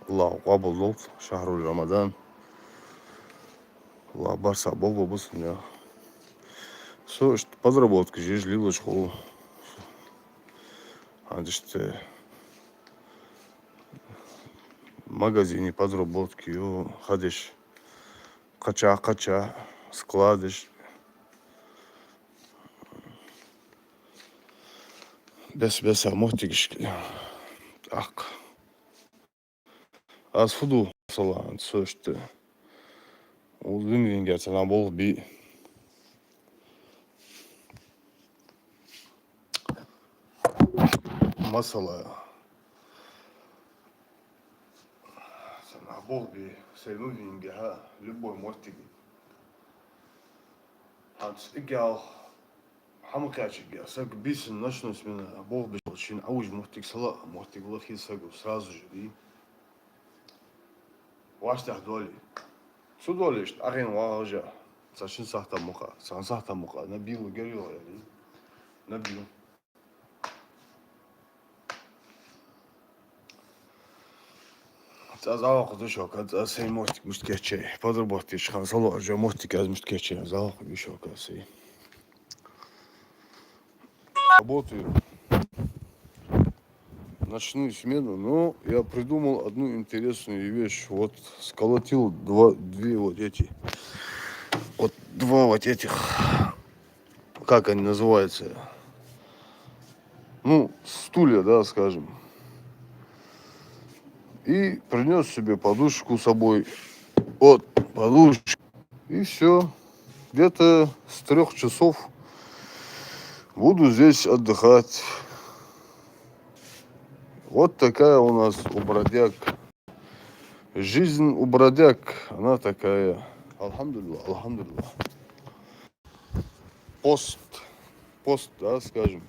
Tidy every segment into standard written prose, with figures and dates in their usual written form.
Аллаху кабул шахру Рамадан. Аллах барса Богу бусня. Что подработка здесь лила школу. А здесь в магазине подработки. Ходишь кача, складишь. Без мотик. Так. Аз фуду салан söştü. Uzun gerçekten bol bir masala. Sana bol bir sevdiğin ha любой мотик. Hans egal حمقاتك ساق بيس نشنس من بول بشين عوج мотик сала мотик лохи сагу сразу же и واشتح دولي شو دوليش أخين واجا ساشين سахта مخا سان سахта مخا نبيلو قريو يعني نبيلو زاوق دشوك سي мотик مشتكيتشي подработки шхан сало же мотик аз مشتكيتشي زاوق дишок сей работаю ночную смену, но я придумал одну интересную вещь. Вот сколотил два вот этих, как они называются, ну, стулья, да, скажем. И принес себе подушку с собой, вот, подушку. И все, где-то с 3 часов буду здесь отдыхать. Вот такая у нас у бродяг. Жизнь у бродяг, она такая. Алхамдулилlah. Пост, да, скажем.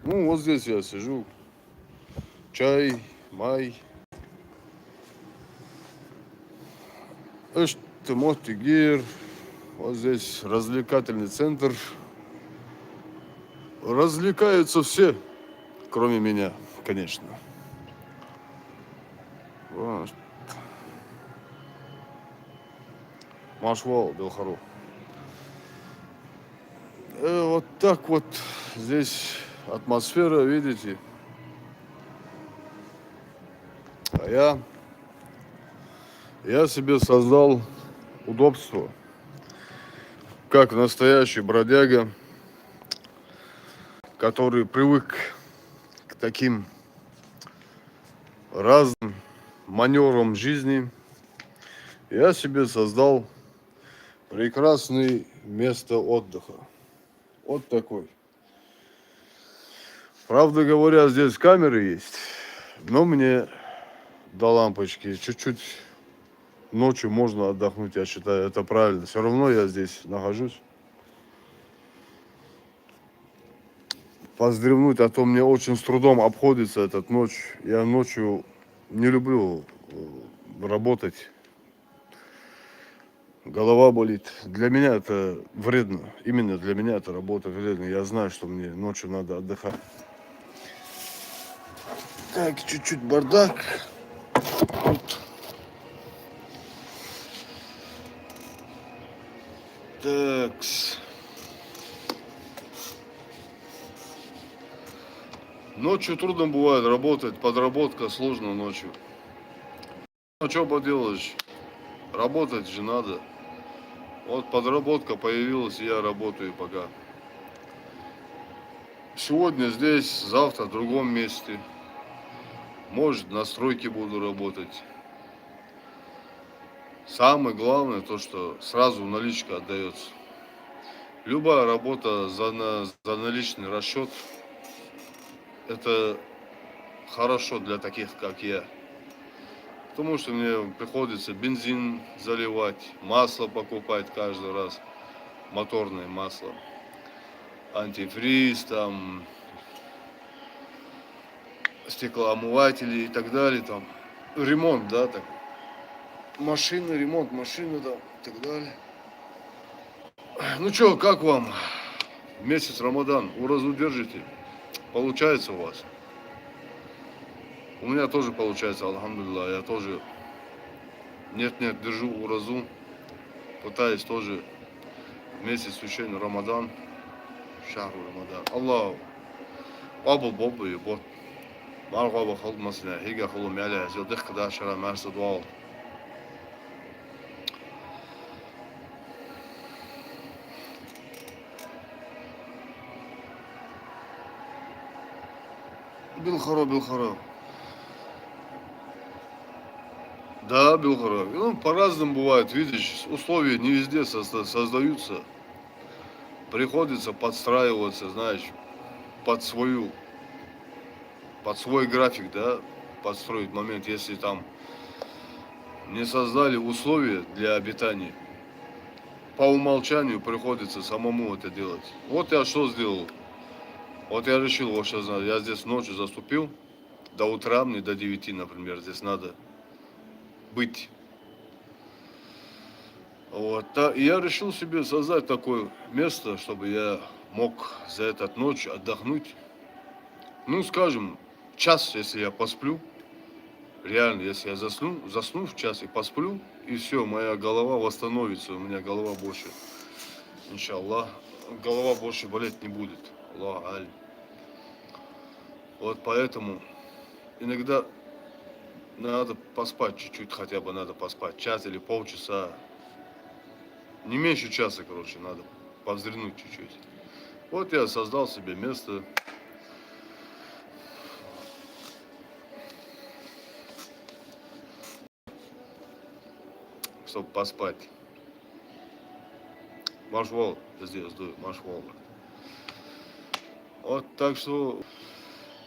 Ну, вот здесь я сижу. Чай, май. Мотигир. Вот здесь развлекательный центр. Развлекаются все, кроме меня, конечно. Машвал, Белхару. Вот так вот здесь атмосфера, видите. А я себе создал удобство, как настоящий бродяга, который привык к таким разным маневрам жизни. Я себе создал прекрасное место отдыха. Вот такой. Правда говоря, здесь камеры есть, но мне до лампочки чуть-чуть ночью можно отдохнуть, я считаю, это правильно. Все равно я здесь нахожусь. Поздремнуть, а то мне очень с трудом обходится этот ночь. Я ночью не люблю работать. Голова болит. Для меня это вредно. Именно для меня это работа вредна. Я знаю, что мне ночью надо отдыхать. Так, чуть-чуть бардак. Вот. Так. Ночью трудно бывает работать. Подработка сложно ночью. Ну, что поделаешь? Работать же надо. Вот подработка появилась, и я работаю пока. Сегодня здесь, завтра в другом месте. Может, на стройке буду работать. Самое главное то, что сразу наличка отдается. Любая работа за наличный расчет, это хорошо для таких, как я. Потому что мне приходится бензин заливать, масло покупать каждый раз, моторное масло, антифриз, там, стеклоомыватели и так далее, там, ремонт, да, так, ремонт машины, да, и так далее. Ну что, как вам месяц Рамадан? Уразу держите? Получается у вас? У меня тоже получается, алхамдулилlah, я тоже нет-нет, держу уразу, пытаюсь тоже месяц священный Рамадан, шахру Рамадан. Аллах, абу бобу и бот. Маргаба халмасна, хига халум яля, зелдых када шара марса дуал. Билхаро, билхаро. Да, билхаро. Ну, по-разному бывает, видишь, условия не везде создаются. Приходится подстраиваться, знаешь, под свою, под свой график, да, подстроить момент, если там не создали условия для обитания. По умолчанию приходится самому это делать. Вот я что сделал. Вот я решил, вот сейчас я здесь ночью заступил, до утра мне, до 9, например, здесь надо быть. Вот, и я решил себе создать такое место, чтобы я мог за эту ночь отдохнуть. Ну, скажем, час, если я посплю, реально, если я засну в час и посплю, и все, моя голова восстановится, у меня голова больше, иншаллах, голова больше болеть не будет. Аллах аль. Вот поэтому иногда надо поспать чуть-чуть, хотя бы надо поспать, час или полчаса. Не меньше часа, короче, надо повздремнуть чуть-чуть. Вот я создал себе место. Чтобы поспать. Машвол, здесь дует, машвол. Вот так что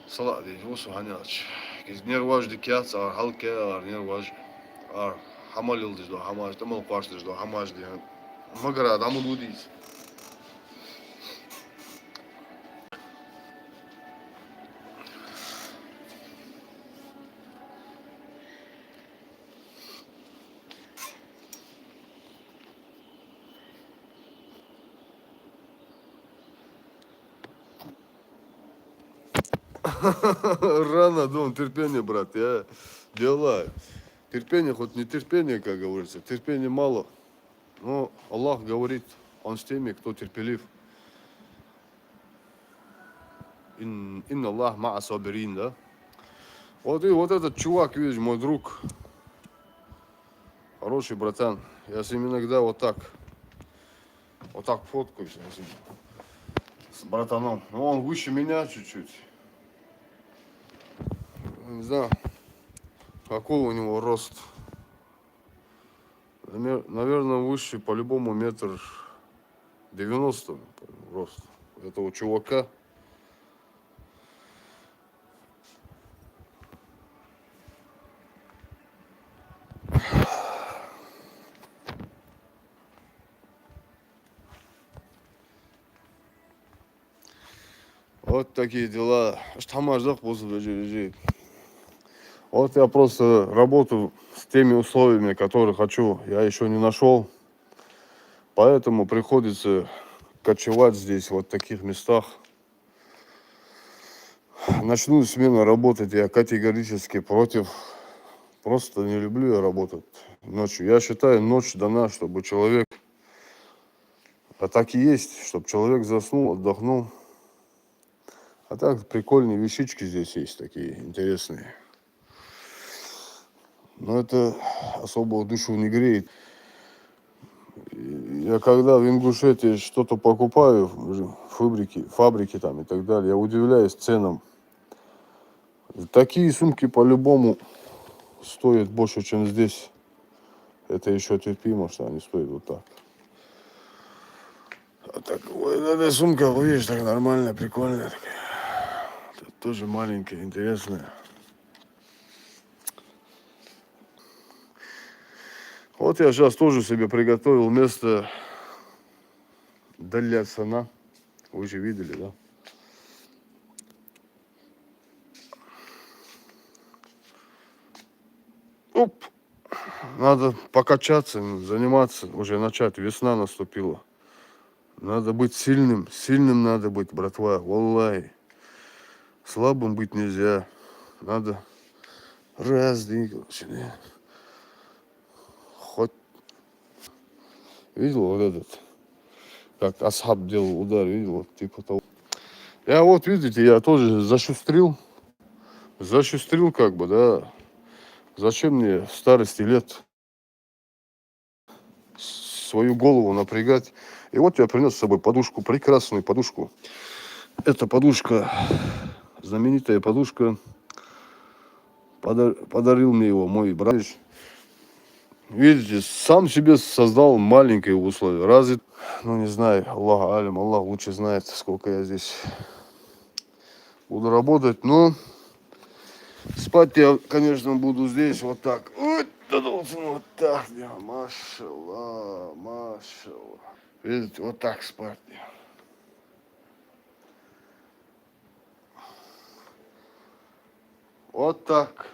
салат, вот суханяч. Нерваж дикяц, халке, нерваж, хамалил диш до хамаш, тамал паш диш до хамаш ди. Магара, даму дудис. Рано, дом, терпение, брат, я дела. Терпение, хоть не терпение, как говорится, терпения мало. Но Аллах говорит, Он с теми, кто терпелив. Инна Аллах ма асабирин, да? Вот и вот этот чувак, видишь, мой друг, хороший братан. Я с ним иногда вот так фоткаюсь с братаном. Ну, он выше меня чуть-чуть. Не знаю, какой у него рост. Наверное, выше по-любому 1,90 м рост этого чувака. Вот такие дела. Вот я просто работаю с теми условиями, которые хочу, я еще не нашел. Поэтому приходится кочевать здесь, вот в таких местах. Ночную смену работать я категорически против. Просто не люблю я работать ночью. Я считаю, ночь дана, чтобы человек, а так и есть, чтобы человек заснул, отдохнул. А так прикольные вещички здесь есть такие интересные. Но это особо душу не греет. Я когда в Ингушетии что-то покупаю, фабрики там и так далее, я удивляюсь ценам. Такие сумки по-любому стоят больше, чем здесь. Это еще терпимо, что они стоят вот так. А так, ой, эта сумка, видишь, так нормальная, прикольная такая. Это тоже маленькая, интересная. Вот я сейчас тоже себе приготовил место для сна. Вы же видели, да? Оп! Надо покачаться, заниматься, уже начать. Весна наступила. Надо быть сильным. Сильным надо быть, братва. Валлай. Слабым быть нельзя. Надо Разные, короче, да. Хоть видел вот этот, как Асхаб делал удар, видел, вот типа того. Я вот, видите, я тоже зашустрил как бы, да. Зачем мне в старости лет свою голову напрягать? И вот я принес с собой подушку, прекрасную подушку. Эта подушка, знаменитая подушка, подарил мне его мой брат. Видите, сам себе создал маленькие условия. Разве, ну не знаю, Аллах алим, Аллах лучше знает, сколько я здесь буду работать, но спать я, конечно, буду здесь вот так. Вот так, машаллах, машаллах. Видите, вот так спать. Вот так.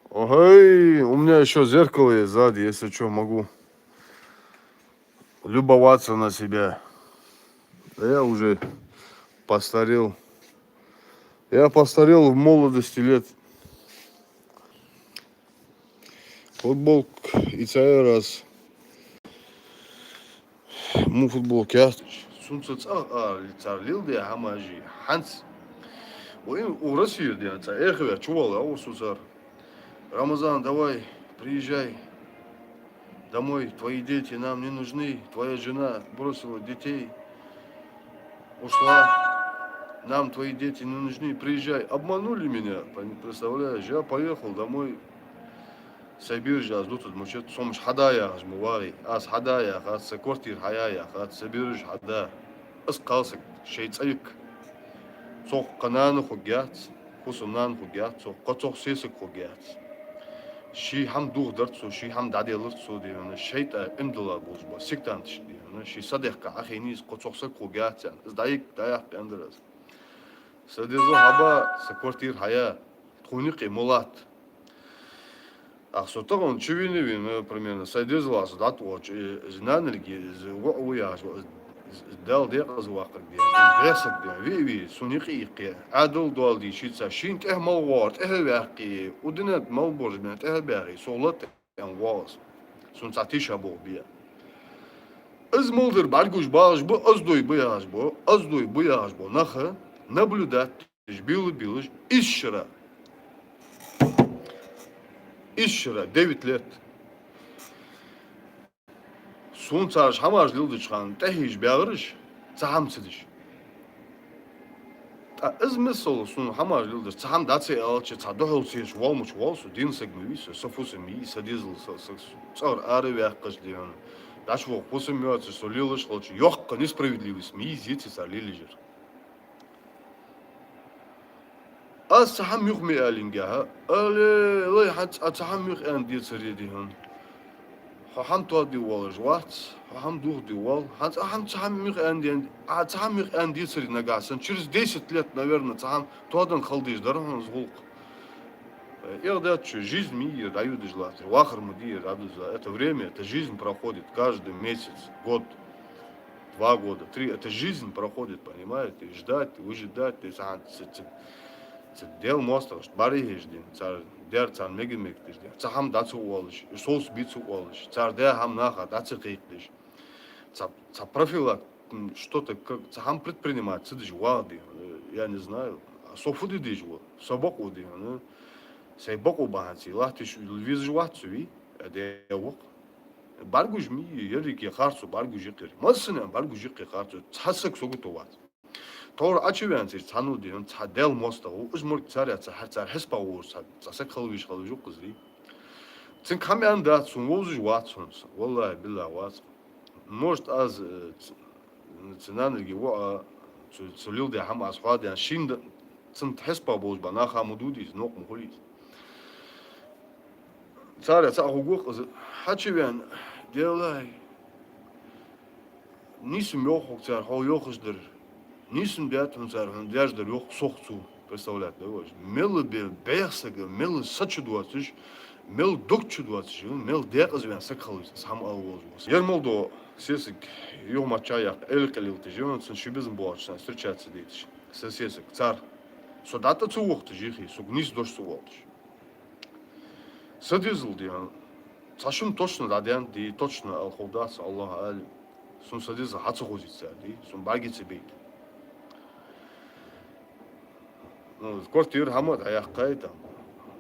Ой, у меня еще зеркало есть сзади, если что, могу любоваться на себя. Да я уже постарел. Я постарел в молодости лет. Futbol içeri raz. Mu futbol kast. Sunçaç litar diye hamajı. Hans. Oyun uğraşıyor diye. Эхве, чувал, а сусар. Рамазан, давай, приезжай домой. Твои дети нам не нужны. Твоя жена бросила детей, ушла. Нам твои дети не нужны. Приезжай. Обманули меня, представляешь? Я поехал домой. Сибирь же ждут, мучат, сомш хадая, жмували, ас хадая, ас квартир хаяя, ас Сибирь хада, ас калсик, шейцаик, сох канану хугят, хусунан хугят, сох коцох сесик хугят. Ши хам дух дартсу, ши хам дади лартсу диана, шейта имдала бузба, сектант диана, ши садехка ахинис коцох сек хугят, сдаик даях пендрас. Садезо хаба, с квартир хая, тхуник мулат. А что то он чувствует, например, сойдет злаз, да, то, знанельги, уяж, дал дел звука, где, гресок, где, ви, суники, адул дуалди, шица, шинк, малвард, вяки, удинет малборжмент, бяри, солот, волос, сунцатиша бобия. Из молдер баргуш баш, бо, аздой бояж бо, наха, наблюдать, билыш, ищера. Ищера, 9 лет. Сунцаш хамаш дилдичхан, техиш бягрыш, цахамцидиш. Та измисол сун хамаш дилдиш, цахам даци алчи, цадохол сиш, волмуч волсу, дин сегмивису, софусы ми, садизл, цар ары вяхкаш диан. Даш во хусым мёци, солилыш, лочи, ёхка, несправедливость, ми, зити, салилижер. Аз цахам юх ми алинга, але, лай хат, цахам юх ан дит саридихан. Хам туад дивал жвац, хам дух дивал, хам цахам мих андин, а цахам мих андин сри нагасан. Через 10 лет, наверное, цахам туадан халдиш дархан згулк. Я да что, жизнь мир дают желать. Вахар муди радует за это время, эта жизнь проходит каждый месяц, год, 2 года, 3. Эта жизнь проходит, понимаете? И ждать, выжидать, ты сам дел мостов, бари ждин, цар дер цар меги тиждин. Цахам дацу уолыш, соус бицу уолыш, цар дер хам наха дацу киктиш. Ца профилак, что-то, цахам предпринимать, цидиш валди, я не знаю, софуди дижво, собок уди, сейбок убаханси, лахтиш виз жвацуи, эдевок. Баргуж ми, ерики харцу, баргуж икери. Масына баргуж икери харцу, цасак согутоват. Тор ачивянци цанудин цадел моста уж морг царя цар хеспаур цасак халвиш халвиш кузри. Цин камян да цун возуж ватсунс. Валлай билла ватс. Может аз цинанги во цулил де хам аз хадян шин цин хеспа боз бана хамудудис нок мухулис. Царя цахугук хачивян делай. Нисим ёхок цар хо ёхсдер. Нисим бятын цархан дяждар ёх сохцу представляет, да, вот. Мелы бе бехсага, мелы сачудуатыш, Mel dokçudvaç, mel deqız ben sakhalız sam alvoz. Yermoldo sesik yomaçaya elqelilti jonsun şibizm boğaçsan встречаться дейт. Сесесик цар. Содата цуохты жихи, сугнис дош цуолтш. Садизл диан. Сашим точно дадян ди точно алхудас Аллах алим. Сун садизл хацухозица ди, сун багице бейт. Ну, квартир хамад аяққайта.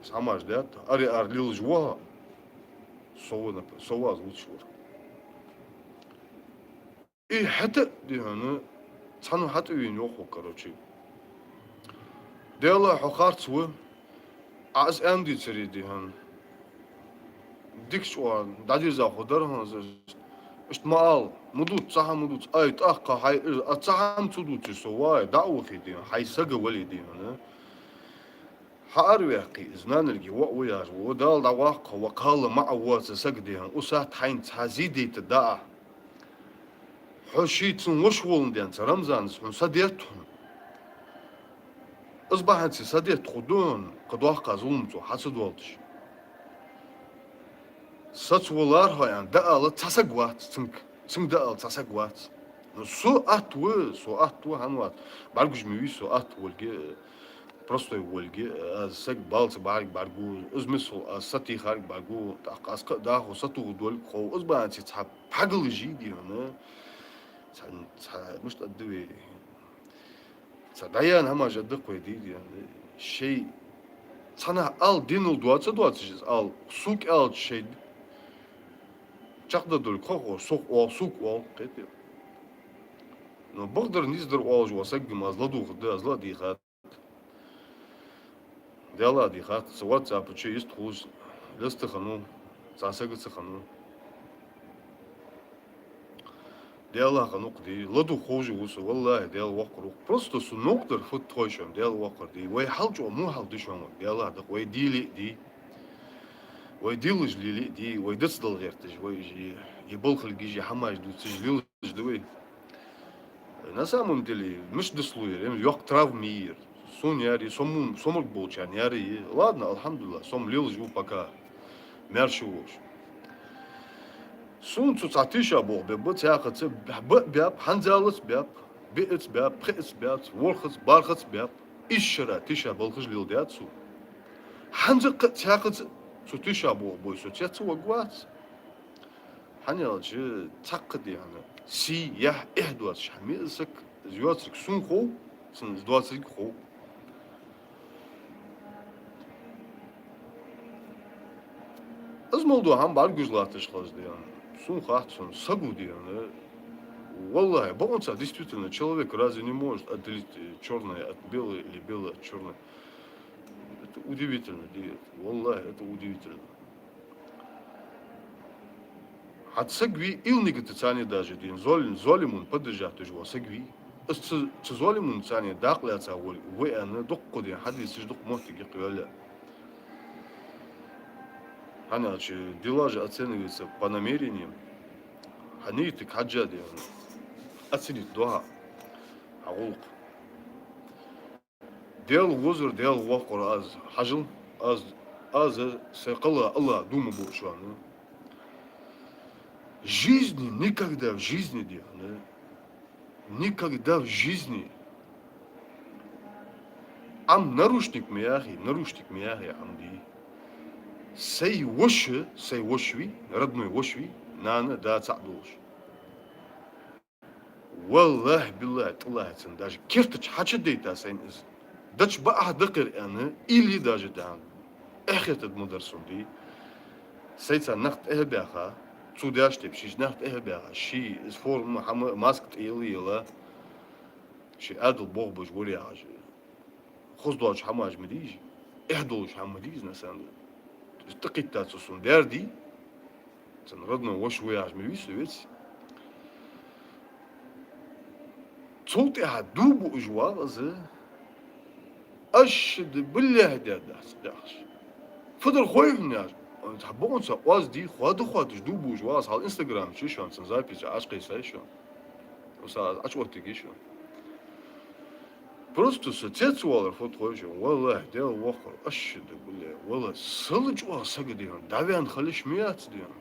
Самаж дят. Ари арлил жуа. Сова звучит. И хата диан. Цану хата вин йоху, короче. Дела хохарцу. Аз эмди цери диан. Дикшуан, дадиза ходерхан اشتمال مدود صح مدود اي تاخ هاي اتصحم تدود سواي دعوه دي هاي سجا ولدي هنا حارويقي زمان الجي وياج ودال دواق وقال مع واس سجدي وسات حين تزيدي تدع حشيت وشول دي رمضان صديتهم اصبحت صديت خدون قد واقع ظلمته حسد والش ساتولار هايان دال تسقوات سنك دال تسقوات سو اتو هنوات баргуж миви су ат волге просто волге сак балц баг баргу узмису сати харг багу тақас да хо сату дол хо узбаанти ца пагл жиди на ца муш адви ца даян хама жаддық қойди шей цана ал динул 20 ал сук ал шей чақда дол хо сук ол қети но богдар низдер олж васак мазладу хда азла дихат дела дихат WhatsApp че есть хуз лест хану засаг хану дела хану кди ладу хуж ус والله дел вақрух просто су ноктор фут тойшам дел вақр ди вай халж му хал дишам дела да вай дили ди вай дилж лили ди вай дцдал гертж вай жи ебол хлгижи хамаж дуцжлил ждвей. На самом деле, мыш дислуер, ёк травмир, сон яри, сомок болчан яри. Ладно, алхамдулилlah, сом лил живу пока мершу вош. Сун цуцатиша бог бе цяхац бяб ханзалыс бяб, биц бяб, прец бяб, волхц бархц бяб. Ишра тиша болхж лил дятсу. Ханзак цяхац цутиша бог бой соцяцу вагвац. Ханял же цакди ана. Si ya ehduat şamilsek ziyatrik sun xo sun zduatrik xo azmoldu ham bar güzlatış xazdı yani sun xat sun sagu yani Wallahi, бонца действительно человек разве не может отделить черное от белого или белое от черного? Это удивительно, Wallahi, это удивительно. От сагви илнигата цани даже дин золимун поддержат уже сагви. Золимун цани дақляца вы ана доққуди хадис ждуқ мотиги қиоля. Ханачи дела же оцениваются по намерениям. Они так хаджади оценит дуа агулк. Дел возр дел вақур аз хажил аз сақала Аллах дума бушан. Жизни никогда в жизни никогда в жизни ам нарушник мияхи амди сей вошви родной вошви нана да цадуш والله بالله طلعت даже кертч хача дейта сен дач ба дакыр ана или даже дан эхет мударсун ди сейца нахт эхбяха Цудяш тип шишнахт эхбя ши из формы маск тилила ши адл бог бож вуряж хуздоч хамаж медиж эхдоч хамадиз насан тaqittat sun derdi цан родно вош вуряж мевис вец цулти хадубу ужваз اشد بالله داش فضل خويناش تحبونسا واز دي خواج دوبوج واز على انستغرام شي شلون تنزابي عشقي سايشون وسا اشوتي شلون Просто соцец уалар фот хойш, валла, дел вахр, ашшид, бля, валла, сылыч уал сага диан, давян халиш мияц диан.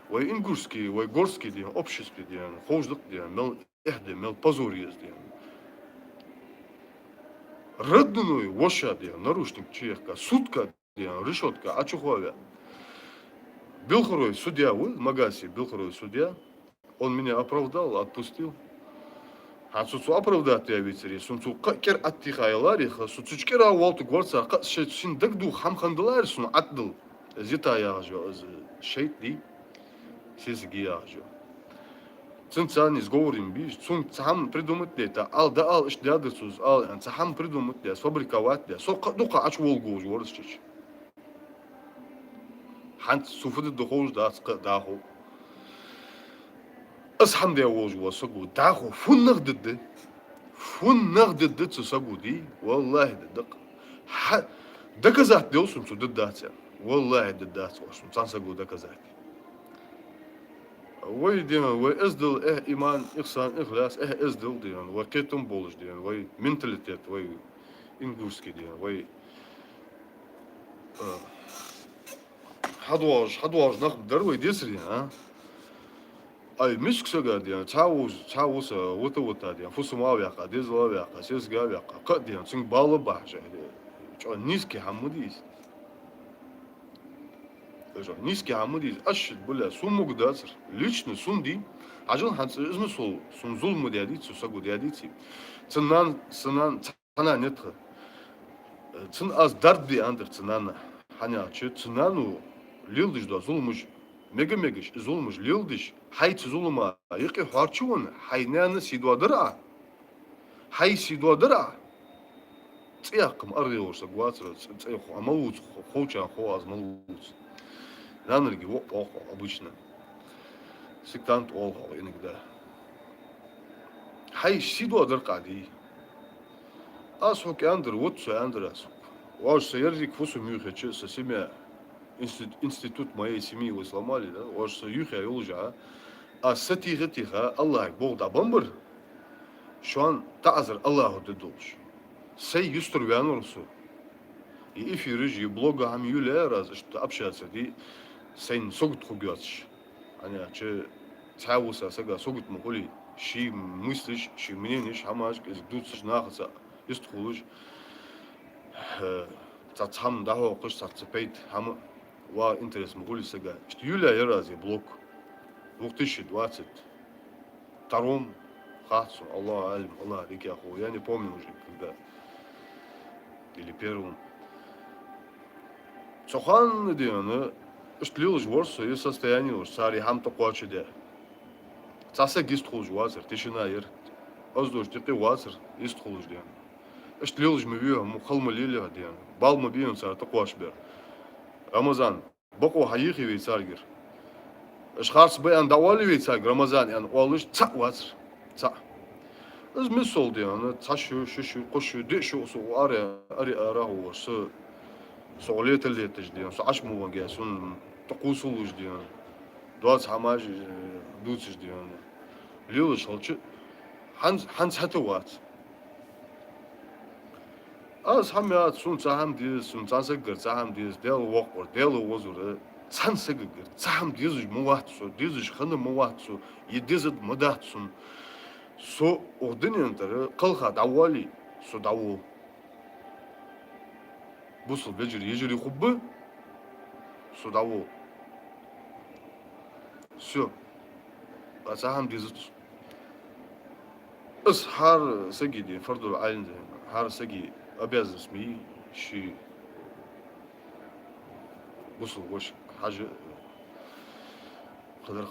Вай ингурский, вай горский диан, общество диан, хождык диан, мел эхде, мел позор есть диан. Родной воша диан, нарушник чехка, сутка диан, решетка, ачуховя. Белхорой судья, вы, Магаси, Белхорой судья, он меня оправдал, отпустил. А сусу оправдать я ведь, сунцу кер аттихайлариха, суцучкера уалту горца, син дагду хамхандалар сун атдл. Зита я жо, шейт ди, сизги я жо. Цинцани сговорим биш, цун цам придумать это, ал да ал иш дядысуз, ал цам придумать это, сфабриковать это, сока дука ач волгу жорсчич. Хант суфуд дохож даху. Асхам де волжу сагу даху фуннах дыды. Фуннах дыды сагу ди, валлахи дыдык. Доказать делсун су дыдаться. Валлахи дыдаться сун цан сагу доказать. Вай диан, вай эздил иман, ихсан, ихляс, эздил диан, вай кетум болж диан, вай менталитет, вай ингурский диан, вай хадуаж нахбдар, вай десри, а? Ай, мишк сага диан, чауз, ута диан, фусумавяка, дезлавяка, сесгавяка, кат диан, цинг бала бахжа, чо низкий хамудис. Низкий хамудис, аш, бля, суммуг дацер, лично сумди, ажал ханс измысл, сум зулму диадицу, сагу диадици, цинан, цана нетха, цин аз дарди андер цинана, ханя, че цинану, лилдиш да зулмуж, мегаш, зулмуж, лилдиш, хай зулма, яки харчуан, хай няна сидуадара, хай сидуадара, цяхкам арриорса гуацра, цяху, амалуц, хоча, хоаз малуц. Нанерги ох обычно. Сектант олхо иногда. Хай сидуадар кади. Асок андер, вот со андрас. Ваш саердик фусу мюхаче со семья. Институт моей семьи вы сломали, да? Ваш союха юлжа. А сатиха Аллах Бог да бомбар. Шуан тазер Аллаху дедулш. Сей юстр вянурсу. И эфиры блога хам юля раз, что общаться, и сей согут хугяч. Аня, че цауса сага согут мухоли. Ши мыслишь, ши мненишь, хамаш, дуцишь нахаса, есть хулуш. Цацам дахо кыш цацепейт, хама ва интерес мухоли сага. Что юля раз блог. 2022 хатсу, Аллах алим, Аллах рикяху. Я не помню уже, когда. Или первым. Сохан диана, что лилж ворсо и состояние уж сари хам то квачи де. Цаса гист хулж вазер, тишина ер. Аздош тики вазер, ист хулж диана. Что лилж мы вио, му халма лилия диана. Бал мы бион сар то кваш бер. Рамазан, боку хаихи вей саргер. Шхарс баян давали вей сарг, Рамазан, ян уалыш ца вазер. Ца. Az misol diana, taşı, şu, koşu, deşu, su arahı var, su soğleteletiş diana, su açmıvan gel, sun takusuluş diana, doğaz hamaj, dutsiş diana. Liyoruz halçı, hans hatı var. Az hamyat, sun saham diye, sun sansıgır, saham diye, del vakor, del vazur, sansıgır, saham diye, muvat su, diye, xanı muvat su, yedizit mudat sun. Со ординентары кылха давали, со даву. Бусл бежир ежели хуббы, со даву. Все. Асахам дизут. Ас хар саги ди фардул айн ди, хар саги обязан сми ши. Бусл вош хажи. Кадар.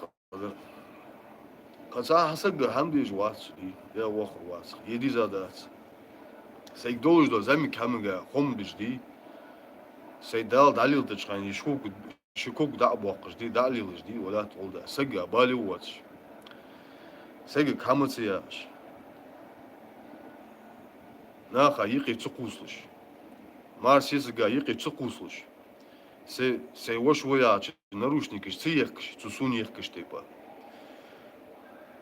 Каса хасага хамдиш вац, я вахр вац. Еди задат. Сей долуш до зами камга хомдиш ди. Сей дал далил дачхан шукук да бақш ди далилш ди валат олда. Сага бали вац. Сага камацияш. Наха иқи цуқуслыш. Марсисга иқи цуқуслыш. Сей вош вояч нарушники циехкш, цусуньехкш типа.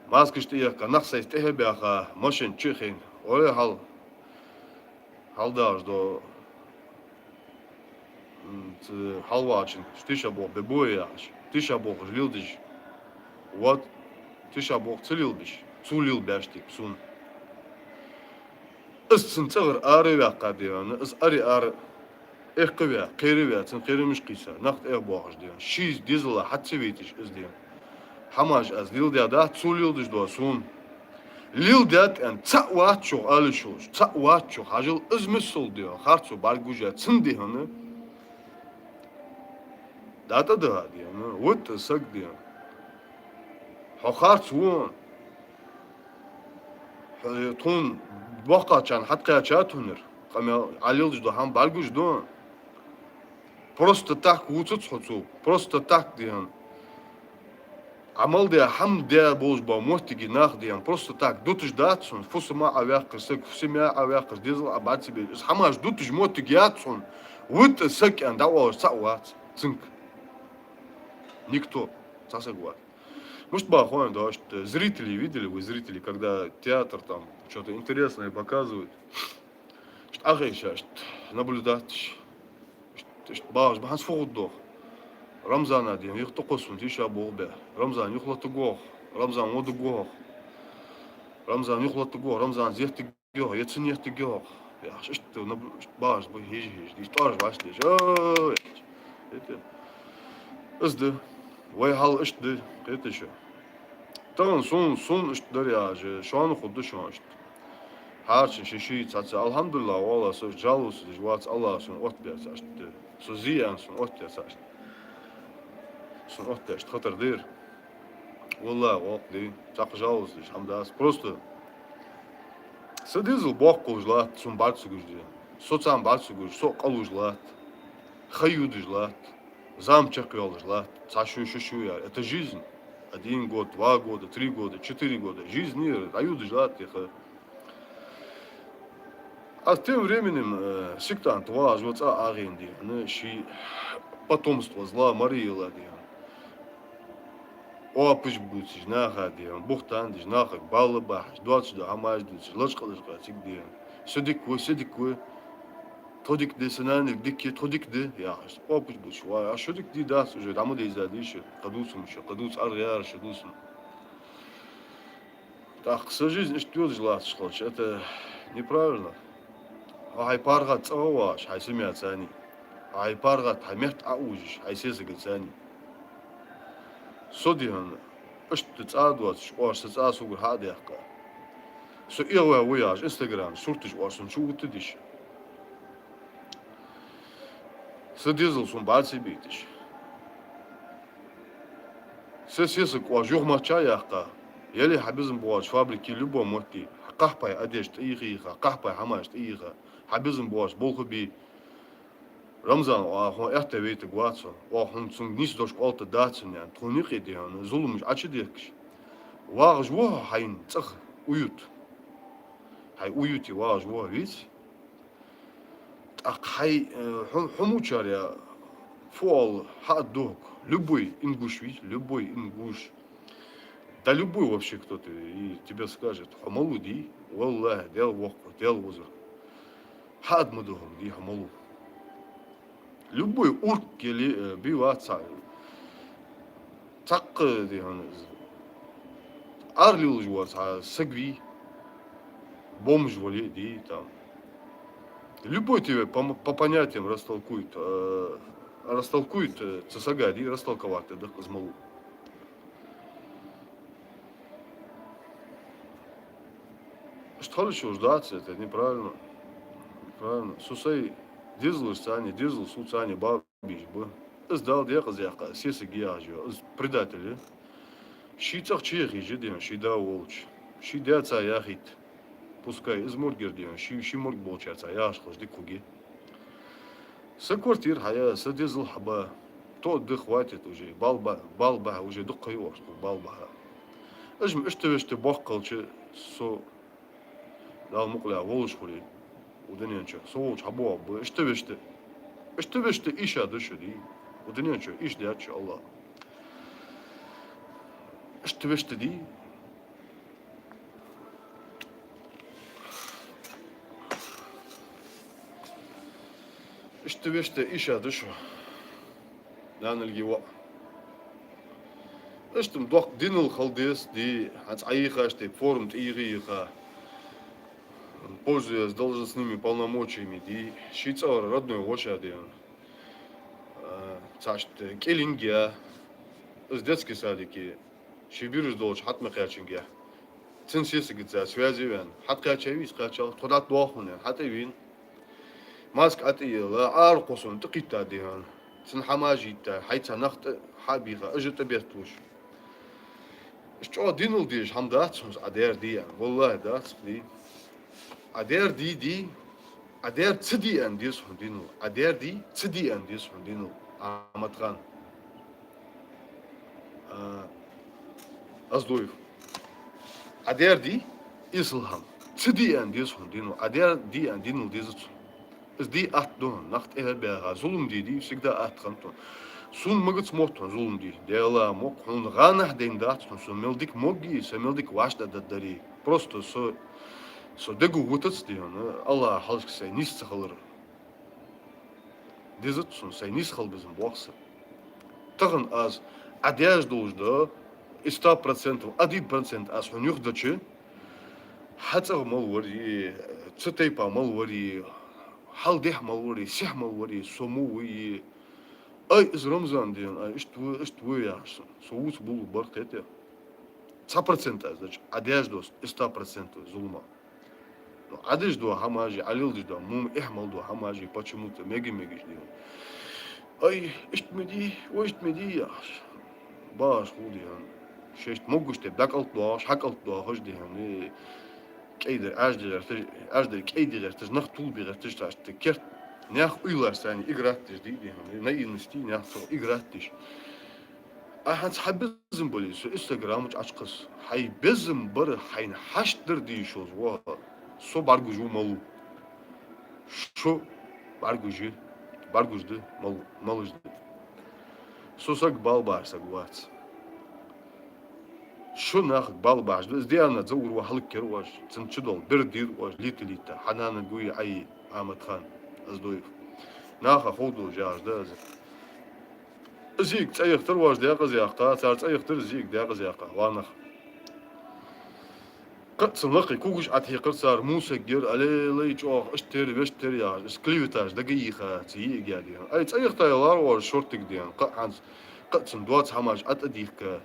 Маскиш тиях канах сей техебяха машин чихин. Оле хал Haldaž do halvačin, štiša boh bebojaš, tiša boh žlildiš, вот, tiša boh cililbiš, sulil beštik, sun. Issin çağır arıya qadiyan, is ari ar ehqivya, qiriya, tsin qirimiş qisa, naxt eh boğaj diyan. Şiz dizla hatsivitiş iz diyan. Hamaj az lildiya da sulildiş do sun. Lildiyat en çavat çok alışmış, çavat çok hajıl izmisul diyor. Harço balguja tsin diyanı. Data da diyan, vut sak diyan. Hakarç won. Tun вақачан хатқаячатунер қаме алилдж до хам балгуж до просто так уцуц хуцу просто так диан амал де хам де болж ба мохтиги нах диан просто так дутуш датсун фусма авяқ сак фусма авяқ дизл абати бе хамаш дутуш мохтиги ятсун вот сак ан дава сауат цинк никто сасагуат. Может, бахуан, да, что зрители видели, вы зрители, когда театр там что-то интересное показывают, что агайша, что наблюдать, что баш, баханс фоудох, Рамзан один, их токосун, тиша болбе, Рамзан, юхлатугох, Рамзан модугох, Рамзан юхлатугох, Рамзан зехтигох, яцинехтигох, я что баш, бой хижи, диш тоже баш, диш, это, изды. Вай хал ишди, это еще. Таган сон ишди я шуан худу шуан ишди. Харчин шиши цаца. Алхамдулилlah, вала со жалус жвац Аллах сон отбяц ишди. Со зиян сон отбяц ишди. Сон отбяц хатар дир. Валла вакди. Так жалус диш хамдас. Просто садизл бог кожлат сон бальцу гужди. Соцам бальцу гуж, со қалужлат. Хаюдужлат. Замчак жлат, цашу я. Это жизнь. 1 год, 2 года, 3 года, 4 года. Жизнь не дают жлат. А тем временем сектант важвац агенди, ши потомство зла Марила диан. Опыш бутиш наха диан, бухтан диш наха балаба, 20 да амаж диш, лашкалашка цик диан. Седикwe. Todik de senanik dikki todik de ya опыт был шва а что дик ди да уже там де изадиш кадусум еще кадус арьяр шадусум так всю жизнь что желать хочешь это неправильно ай парга цаваш ай семья цани ай парга тамет аужиш ай сезег цани содиан что цадват шваш цасуг хадяка со иwa вояж инстаграм суртиш варсун чугутдиш Садизл сон бальси битиш. Сесесы кважух мача яхка. Яли хабизм буаш фабрики любо моти. Кахпай одежда ириха, кахпай хамаш ириха. Хабизм буаш болхуби. Рамзан хон эрте вейте гуацо. Хон сун нис дош колта датсен ян. Тунихи диан зулумш ачи диркш. Вагж во хайн цах уют. Хай уюти вагж во вич. Хай хомучар я фол хаддог любой ингуш ведь любой ингуш да любой вообще кто-то и тебе скажет хамалуди валлах дел вохку дел узр хад мадухом ди хамалу любой урк или биваца так ди ханыз арлил жуаца сагви бомж воли ди там. Любой тебе по понятиям растолкует цесагади, растолковать, да, змалу. Что еще ждаться, это неправильно. Правильно. Сусай дизл сани, дизл суцани бабиш бы. Сдал дехаз яха, сесы гиажио, предатели. Шицах чехи жидем, шида волч. Шидяца яхит. Пускай из моргердиан, ши морг болчаца, я аж хожди куги. С квартир хая, с дизл хаба, то да хватит уже, балба уже дукаю, балба. Ажм что бахкалче со дал мукля волш хули, удененче, соуч хабо, что иша душуди, удененче, иш дяче Аллах. Что ди? веште иша дышу. Нанылгива. Эштем док динул халдес ди ац аихаште форум тириха. Пользуясь должностными полномочиями ди Швейцар родной очади. Цашт келингия из детской садики. Шибирж долж хатмахачингия. Цинсисы гидza связи вен. Хаткачевис качал тодат дохуне хатевин. Маск атила арқосын тықита дихан. Цин хамажита хайца нахт хабиха ажта бертуш. Что динул диш хамдатсунс адер диан. Валлахи датс ди. Адер ди адер цдиан дис динул. Адер ди цдиан дис динул. Аматхан. Аздоев. Адер ди ислам. Цдиан дис динул. Адер ди ан динул дис. Ди аттон нахт элбега зулум ди всегда атхантон. Сун магц мотон зулум ди. Дела мок он ганах ден датсон сун мелдик моги, се мелдик вашда дадари. Просто со дегу вутац ди он. Аллах халск се нис цхалыр. Дизат сун се нис хал безм бокса. Тагын аз адяж должда 100%, 1% аз хунюх дачы. Хацаг малвари, цтейпа малвари. Hal deh malwari, sih malwari, somuwi. Ay iz Ramazan diyen, ay iштвы ya. Соуц был баркете. 100%, значит, одежду 100% зулма. Но одежду хамажи, алил дежду, мум эхмалду хамажи, почему-то меги ждем. Ay иштмеди ya. Баш худиyan. Шесть могуште, бак алтуаш, хак алтуаш diyen. Keider, ažder, keider, het is nog toelbier, het is dat de kerk, niet uilaar zijn, gratis die, nee, investeer, niet zo, gratis. Hij had bezem bolen, zo Instagram moet açkes, hij bezem bar, hij haştır die shows, wa, so barguju malu, so bargujdu, malujdu, so sak balbar sak wat. شو ناخذ بالباش بس ديالنا تزور وحلك كرواش تنشدول بردير واش ليتا حنان قوي عي عامد خان ازدويف ناخذ خودو جاج داز زيك تايختر واش دياق زياقا صار تايختر زيك دياق زياقا وانخ قد سنلقي كوكش عتيقر صار موسى جير علي ليجوخ اشتري بشتري يا سكليفتاج دقيقة تيجي قاعدين اي تايختر يلار واش شورتك ديان قد سندوات حماج اتديك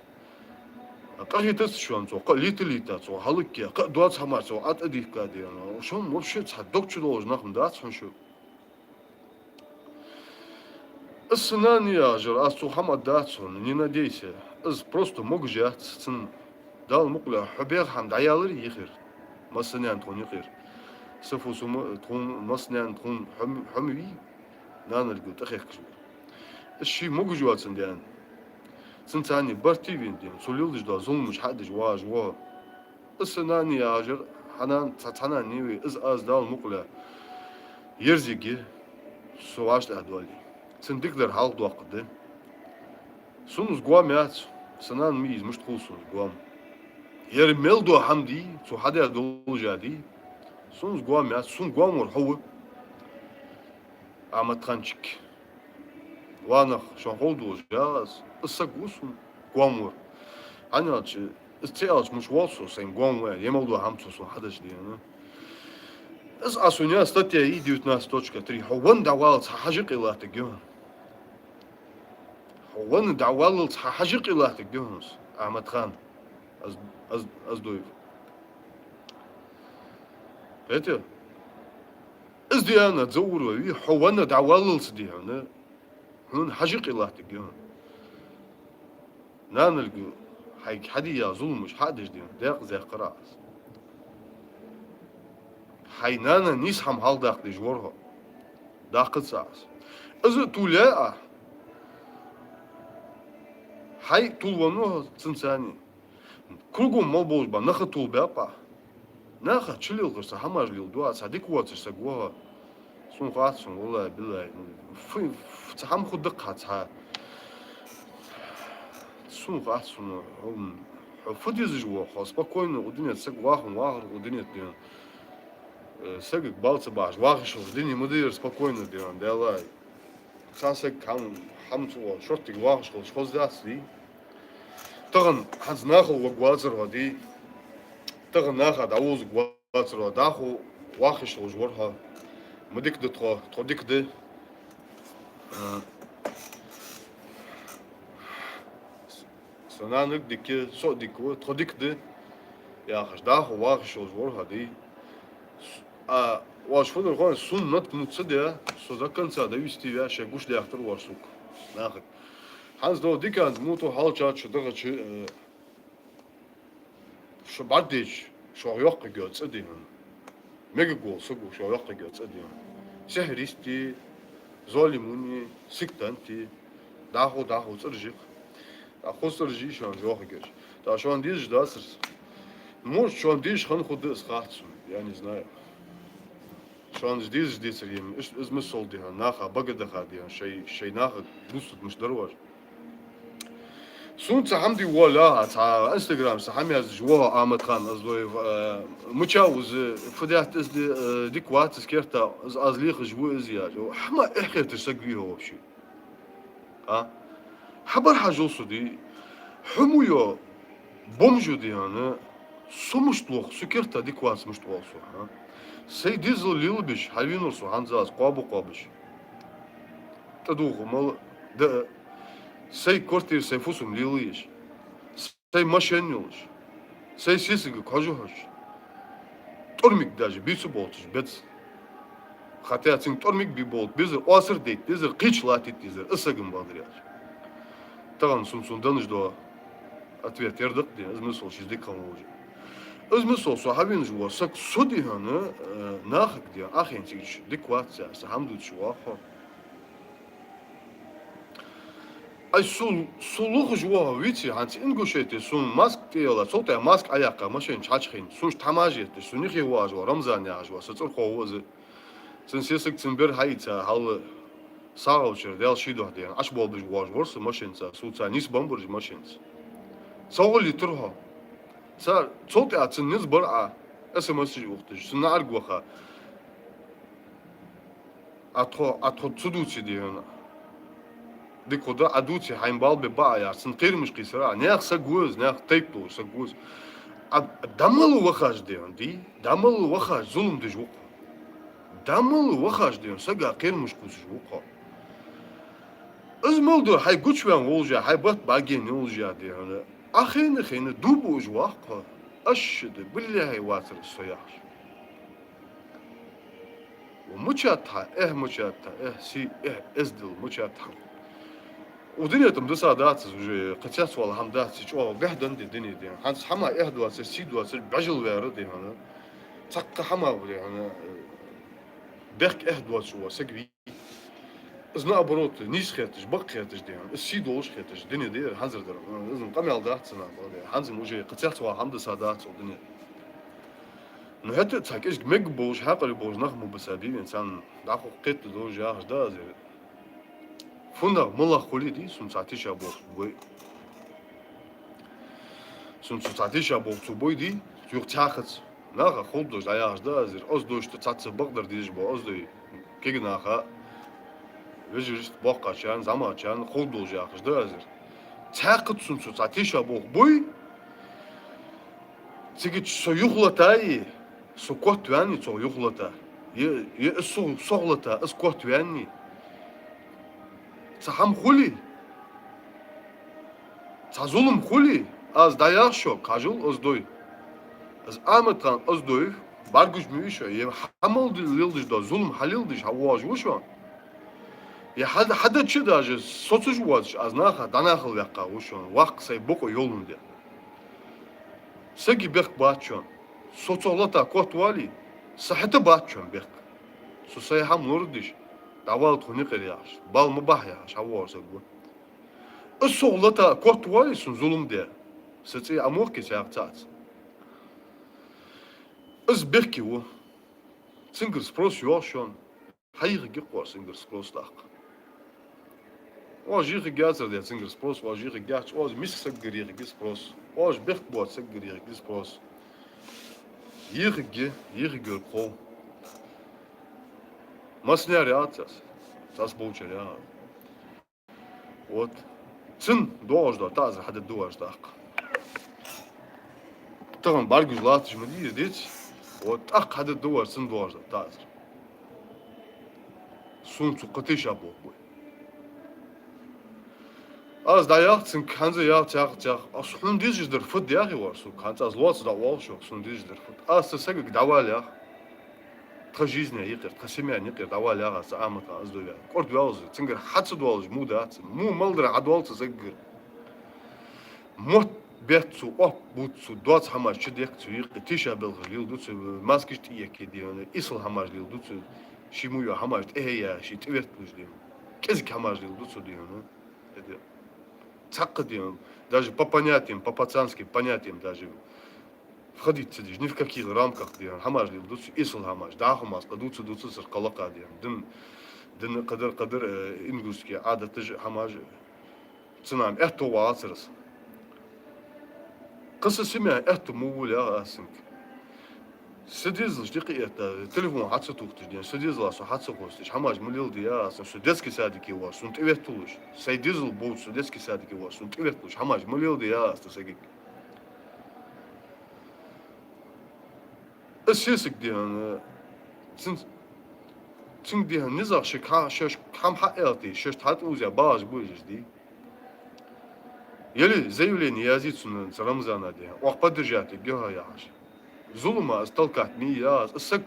قهيتس شون سو قليتليتا سو حلقيا قدوات حماج سو اتديك قاعدين شون вообще صدقت لوج نخم دات شو السنانيا جر اسو حماد داتسون не надейся از просто мог жат цин дал мукла хубер хам даялыр йихир маснян тон йихир сфусум тон маснян тон хумви наныргу тахекш الشي мог жуатсин дян سنتاني برتيفين دين سوليلدج دا زلمش حدج واج وا السناني ياجر حنان تاتانا نيوي از دال مقلا يرزيجي سواش ادوالي سنديكلر حال دوقد سونز غوام يات سنان ميز مش تخلصون غوام يرمل دو حمدي سو حدا دولجادي سونز غوام يات سون غوامور هو اماتخانچيك وانخ شون هولدوز جاز السقوسون غوامور انا استيالش مش والسو سين غوامور يمولدو همسوسون حدش دي انا از اسونيا статья и 19.3 هون دعوالت حاجق الله تجون هون دعوالت حاجق الله تجون احمد خان از دويف هاتي از دي انا تزور وي هون دعوالت دي انا هون حاجق الله تجون نانلقو حيك حدي يا ظلمش حدش دي داق زي قراص حينانا نيسحم هالداق دي جورها داقت ساس ازو تولا حي طولوانو تنساني كلكم مالبوش با نخا طول بابا نخا تشليل غرسا هماج ليل دوا صديق واتش ساقوها سون قاتسون والله بالله تحم خود دقها تحا سون قاتسون فديز جوا خاص спокойно ودنيا تساق واخر ودنيا ساقك بالت باش واخر شوف دنيا مدير спокойно ديان دالله Sanse ham zu shortig wach schos das di. Tagan hans nachol gwatzer wadi. Tagan nacha da uz gwatzer wadachu wach schos worha. Modik de trodik de sonanik dike so diku trodik de ja dachu wach schos worha di. واش فضل غون سون نت متصدع سو ذكر صدا يستوي شي غوش لي اختر واسوق ناخذ حاز دو ديكان موتو حالچا شدغه شو بعدش شو يوق جوت اديهم ميجا جول سو شو يوق جوت اديهم سهريستي زوليموني سيكتانتي داخو ترجيق داخو ترجي شو يوق جوت دا شو عنديش داسر مش شو عنديش خد اسخات يعني знаю Şu an здесь рим, мы солдиха, наха, багадаха, шей наха, бусут мышдар var. Sun hamdi wala ta Instagram sahami az jwa Ahmet Khan azloy muchawz fadiat is dik wat skerta az lig jwa ziyaj. Hma احكي تسقيه вообще. Ha? Haber hajo sudi humuyo bomju diyana sumuştluq skerta dik wat sumuştluq ha. Сей дизел лилбиш, хавинусу, ханзас, қобыш. Тадуху, мол, да, сей квартир, сей фусум лилиш, сей машенилиш, сей сисиги кожухаш. Тормик даже, бицу болтуш, бец. Хотя цин тормик би болт, безер осыр дейт, безер қич латит дизер, ысыгым балдыряш. Таган сундан ждо ответ ердық, де, смысл шиздик камолжи. Özmüsol sahabin jwa sak sodi hanı naxık diye axençik dikvatsa hamdu jwa xo. Ay suluq jwa viti hanç inguşeti sun mask diyorlar. Sotaya mask ayaqa maşın çaçxin. Suş tamajeti sunixi wajwa Ramzan yajwa sıçır xovuzu. Sen sesik tsimber hayta hal sağolçer del şido diye. Aş bol bir wajworsa maşınsa suça nis bomburj maşınsa. Sağoli turha. Sar صوتي اتنز برعه SMS وقتش سنعرق وخا اتخو تسدوتي دينا ديكو دا ادوتي هايمبال ببايا سنقير مش قيسرا ناخ سغوز ناخ تيبتو سغوز دملو وخاش ديون دي دملو وخاش ظلم دجوق دملو وخاش ديون سغا قير مش قوز جوق ازملدو هاي غوچوان ولجا هاي بات باگين ولجا دينا خيني دوبو جواقة أشد بالله واتر الصياح ومشاتها مشاتها سي ازدل مشاتها ودنيا تمدسا داتس وجي قتياس والله هم داتس شو قهدن دي دنيا دي هانس حما اهدواس سيدواس بعجل ويرد هنا تق حما ولي هنا بيك اهدواس شو سقبي ازنا ابروت نيش خيتش بق خيتش ديان السيدوش خيتش دنيا دي هنزر در ازن قمي على داتسنا هنزر وجي قتياس والله هم دسا داتس ودنيا نو حتى تاكيش ميج بوش حقل بوش نخمو بسابي انسان داخو قيت دو جاهش دا زي فونا ملا خولي دي سون ساعتيش ابو بوي سون ساعتيش ابو بوي دي يوق تاخت ناخا خول دوش داياش دا زي اوز دوش تاتس بقدر ديش بو اوز دوي كيغ ناخا وجرست بوقاشان زماچان خول دوش ياخش دا زي تاخت سون ساعتيش ابو بوي تيجي سو يخلطاي سو كوتواني سو يخلطا ي سو صغلطا اس كوتواني سهم خولي سازولم خولي از داياق شو كاجول از دوي از آمتان از دوي بارگوش ميشو ي حمل ديلدش دا ظلم حليلدش هواج وشو يا حدا چه داج سوتش واج از ناخا داناخل يقا وشو وقت سي بوكو يولунда سگي بخ باتشون соцолата котвали сахата бачон бек сусай хам нурдиш давал туни qiryaş bal mubah ya şavorsa bu соцолата котвали сун зулум де сыци амур ки сяцац из бекки у сингер спрос ёшон хайр ги қор сингер спрос так о жих гязер де сингер спрос о жих гач о мис сингер ги спрос о бек бот сингер ги спрос Yığıgı kol. Masner ya atsas. Tas bolçer ya. Вот. Цин дождь, таза хады дождь, так. Там баргуз латыш мы дить. Вот так хады дождь, цин дождь, таза. Сунцу катыш або. Az da yahtsın kanza yağ. Aslında dizdir fıt yağı var su. Kanza az lots da wal şu sun dizdir fıt. Az sesek daval yağı. Та жизни йгэр, та семья йгэр давал яагаас аамата аз дөө. Корд вялз, цингэр хацд болж мудац. Му малдэр адвалц зэггэр. Мот бетцу оп бутцу доц хамаш чдек цу йгэ тиша белгэр лилдуц маскиш тиеке диёне. Исл хамаш лилдуц шимуё хамаш эя ши твет пуждим. Кезик хамаш лилдуц диёне. Это цакка диён. Даже по понятиям, по пацанским понятиям даже входить сидишь, ни в каких рамках, где хамаш лилдуц, исл хамаш, да хамас, кадуцу сыр калака, дин кадыр ингусский, ада тыж хамаш, цинам, эхто ваацерс. Кысы семья, эхто мууля асинг. Сидизл, ждики это, телефон хатса тухтыш, сидизл асу хатса хостыш, хамаш мулил дия асин, су детский садики вас, сун тивет тулуш, сайдизл боут, су детский садики вас, сун тивет тулуш, хамаш мулил дия аста сагик. Сесик диан цин диан низах шеш хам хаэлти шеш тат узя баш будешь ди. Еле заявление язицун Рамзана диан. Ох поддержать геха яш. Зулума сталкат ми яс сак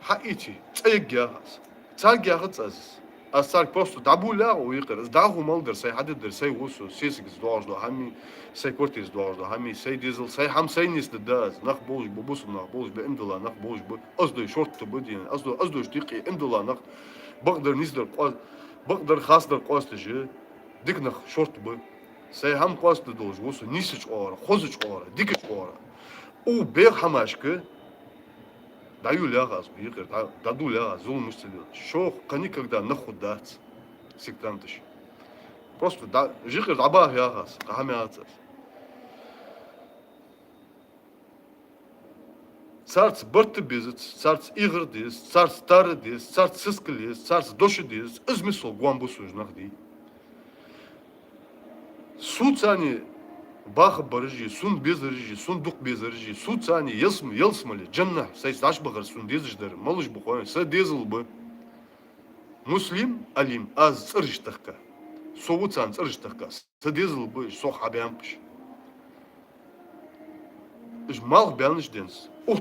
хаити цэгяс. Цагяс аз. Асар просто дабуля уйгэр. Дагу малдер сай хаддер сай усу сесик здождо хами сай кортис здождо хами сай дизел сай хам сай нис даз нах болж бубус нах болж бэмдула нах болж бу аздой шорт тубдин аздой штики эмдула нах багдер низдер қоз багдер хасдер қостыжы дик нах шорт бу сай хам қосты долж усу нисич ора хозич ора дикич ора у бе хамашкы даю лягаз, игр, даду лягаз, зул мустилил. Шох, никогда нахудать, сектантыш. Просто да, жихер дабах лягаз, кахамяцас. Царц бырты безец, царц игр дес, царц тары дес, царц сыскалес, царц доши дес, измисол гуамбусу жнахди. Суцани бах барыжи, сун безыржи, сундук безыржи, суцани елсмали, джанна, сай саш багар сун дезждер, малыш бухой, са дезл бы. Муслим алим аз цыржтахка. Совуцан цыржтахка. Са дезл бы, со хабямпш. Иш мал бяныш денс. Ух,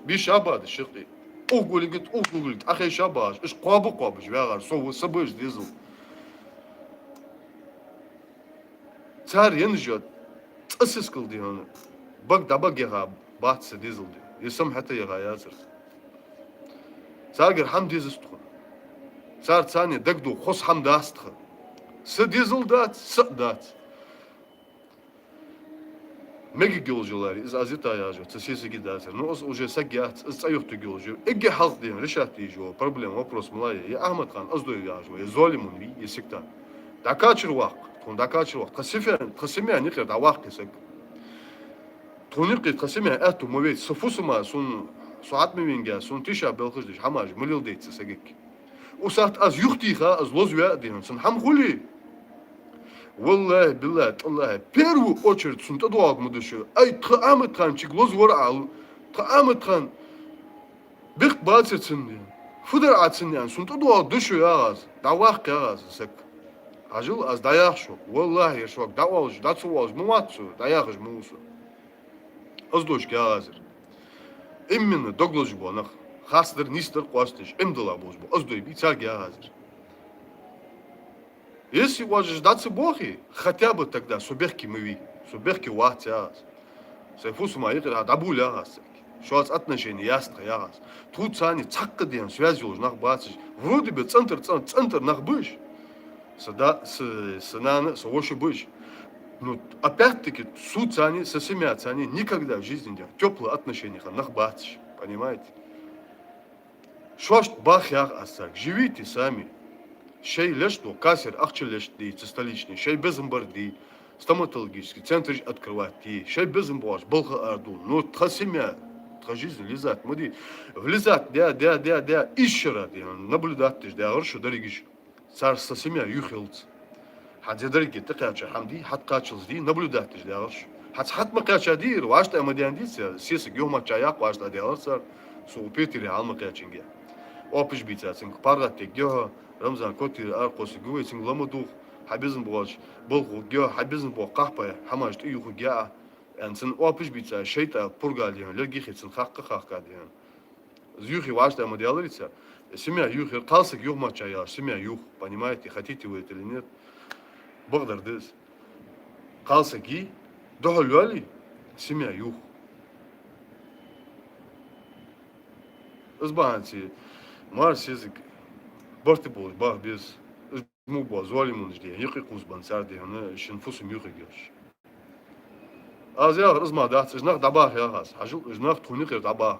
би шабады шықты. Ух гулигит, ахай шабаш, иш қабы, жвягар, сову сабыш дезл. Цар ен أسسكل دي هون بق يغا باتس ديزل دي يسم حتى يغا ياسر ساقر حم ديزل تخون صار ثاني دقدو خص حم داستخ س ديزل دات س دات ميجي جولجولاري إز أزيتا ياجو تسيسي جداسر نوز وجه سجيات إز أيوه تجولجو إجي حلق دين رشات تيجو بروبلم وبروس ملايا يا أحمد خان أصدو ياجو يا زولمون بي يسكتان دكاتشر واق دكاتشر وقت قسمي نقدر دواق كسك تونيق قسمي أتو مويت سفوسما سون ساعات مينجا سون تيشا بالخجدش حماج مليل ديت سجك وساعت از يختيخا از لوزويا دين سن حم خولي والله بالله الله بيرو очередь سون تدواق مدشو أي تقامت خان شيك لوزور عال تقامت خان بيق باتر سن فدر عاتسن يعني سون تدواق دشو يا غاز دواق يا غاز سك عجل از داياخشو والله يشوك داوالج داتسوالج مواتسو داياخش موسو ازدوش كازر именно доглож бо нах хасдер нистер қостиш имдала боз бо аздой бицар газер если можешь даться бохи хотя бы тогда суберки мыви суберки ватяс сайфус маир дабуля гас что от отношений ясно ягас тут сани цакка ден связь уж нах бациш вроде бы центр нах быш сада сынаны совоши быш. Ну, опять-таки, суд цани, со семья цани никогда в жизни не теплые отношения, нах бациш, понимаете? Шош бах ях асак, живите сами. Шей лешто, кассер, ахче лешти, столичный, шей безымбарди, стоматологический центр открывать, шей безымбаш, болха арду, ну, тха семья, тха жизнь лизат, муди, влизат, ищера, наблюдать, хорошо, дорогиш. Царство семья юхилц. حدزدرك تقاشة حمدي حد قاشل دي наблюдать делаешь. حد ما قاشة دير واشت أمديان ديس سيسك يوم ما تشايق واشت делаешь سر سو بيتري عالم قاشينجا. أوبش بيتساتين بارات تجاه رمزان كوتي أرقص جوي سين لمدو حبيزن بواش بلغو جاه حبيزن بوا قحبة حماش تيجو جاء أنسن أوبش بيتسا شيء بورغاليان لقي خيتسن خاق كاديان زيوخي واشت أمديالريتسا семья юх, калсик юх мачая, семья юх, понимаете, хотите вы это или нет. Богдар дес. Калсик и дохолюали, семья юх. Избанцы, Марс язык, борты бол, бах без, муба, звали мунжди, юхи кузбан сарди, она шинфусум юхи геш. Az ya rızmadat, znах dabah ya has, hajul znach tunik dabah.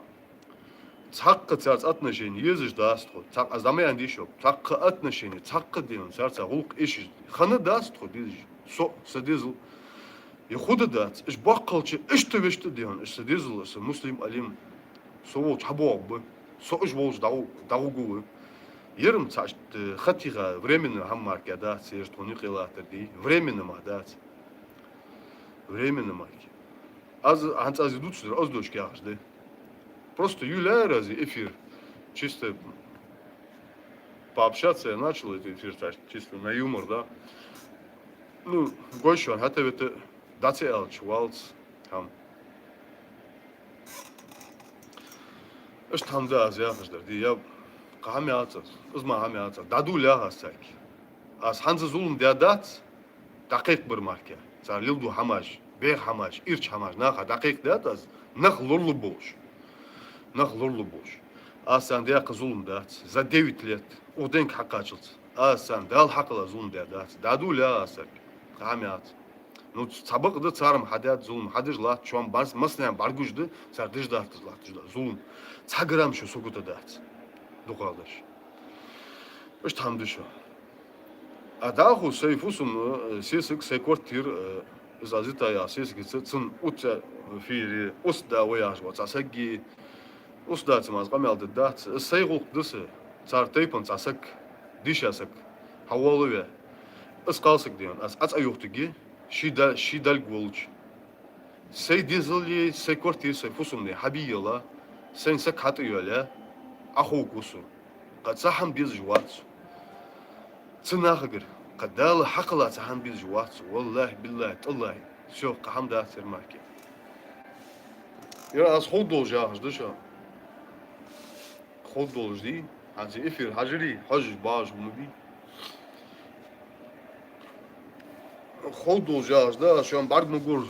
Цаққы царц отношения, езж даст ход. Цақ азаме андишо. Цаққы отношения, цаққы дейін царца ғулқ еші. Ханы даст ход дезж. Со садезл. И худа даст. Иш баққалчы, иш төбешті дейін. Иш садезл, иш муслим алим. Со ол чабу абы. Со иш волж дау гуы. Ерім цашт хатиға временно хаммарке даст. Сежд хуни қилатыр дей. Временно ма даст. Временно марке. Аз анц идут сюда, аз дочки ажды. Просто Юля рази эфир. Чисто пообщаться я начал этот эфир, чисто на юмор, да. Ну, гойшон, хотя это дацелч, валц, там. Эш там да, азиахаждар, я кахамяца, узмахамяца, даду ляхасаки. Аз ханза зулум диадац, дақиқ бір марке. Цар лилду хамаш, бех хамаш, ирч хамаш, наха дақиқ диадаз, нах лурлу бош. Нахлурлу бош. Асан да қызулым дат. За 9 лет. Уден хақачылт. Асан дал хақла зулым дат. Даду ля асак. Хамят. Ну сабық да царым хадят зулым. Хадыш лат чуам бас маснам баргужды. Сардыш дат лат зулым. Цаграм шу сугута дат. Дуқалдаш. Ыш тамды шу. Адаху сейфусум сесик секвартир зазита я сесик цын утя фири усда вояж вот асаги Устдац маз qamelde dat sayğuq dısı çartaypın çasak dişasak havalı ve ısqalsık diyor as ayuqtu gi şidal golç say dizli say korti say fusumni habiyala sen sak hatıyala axu kusu qatsaham biz jwat tsnaxgir qadal haqla tsaham biz jwat wallahi billahi tallahi şo qaham da sermarki ya as xudol jahdı şo خود دولجدی هنچه افیر حجری حج باش بودی خود دولجاش da şu an bargmugur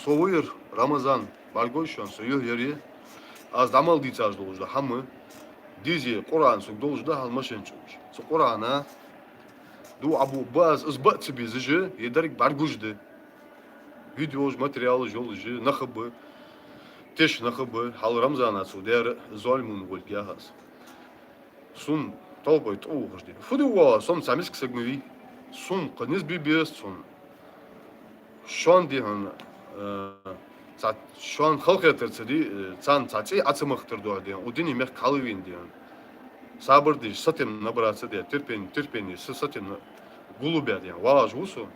soğuyur Ramazan bargoy şu an soğuyor yeri az damal diyeceğiz dolujda hamı dizi Kur'an sok dolujda halmaşın çıkmış so Kur'an'a du abu baz izbat bizici yederik bargujdu videoj materialı jolujı nakıbı teş nakıbı hal Ramazan'a so der zolmun volgahas Сун толбой тугожди. Фудуа сом самиск сегмеви. Сун книс бибес сун. Шон дихан за шон халхетерцди цан цаци ацмахтер дуадиан. Удини мех калвин диан. Сабыр ди сатен набраться ди терпени сатен гулубя диан. Важ усу.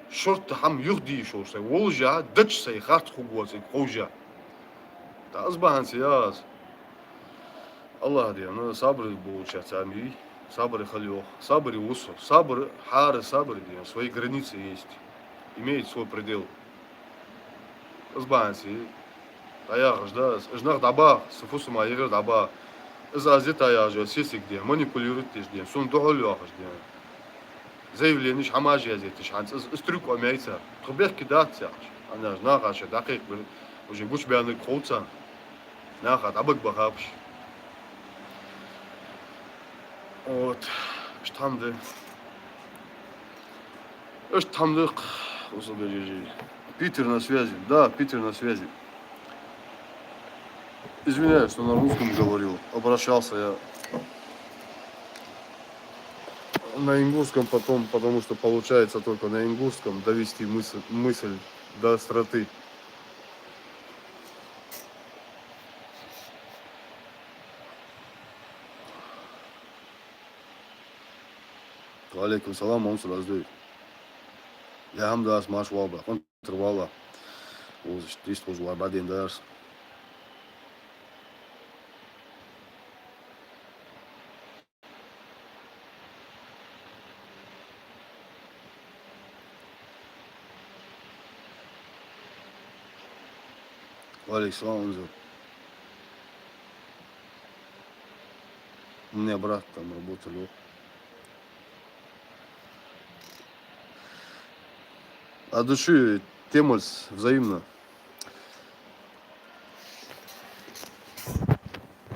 Шорт хам юхди шорса. Волжа дач сай харт хугуаси хожа. Тазбан сияс. Allah diyor, sabrı получать сами, сабры халёх, сабры усу, сабры хары, сабры diyor, свои границы есть, имеет свой предел. Избанцы, аяғыш да, жнақ даба, сыфусыма егер даба, азет аяғыш, сесик diyor, манипулирует diyor, сон доғылёғыш diyor. Заявление хамажи азетиш, стрюк омейца, тұбех кидат яғыш, ана жнақ ашы, дақиқ бір, уже буш бәні қолца, нақат, абык бақапыш. Вот, штамды. Штамдык, Питер на связи. Да, Питер на связи. Извиняюсь, что на русском говорил. Обращался я на ингушском потом, потому что получается только на ингушском довести мысль до остроты. Алейкум салам, Мансур Аздоев. Я хамдас маш валба. Контрвала. Уз ист уз варбадин дарс. Алейкум салам, Мансур. У меня брат там работал. От души Темальс взаимно.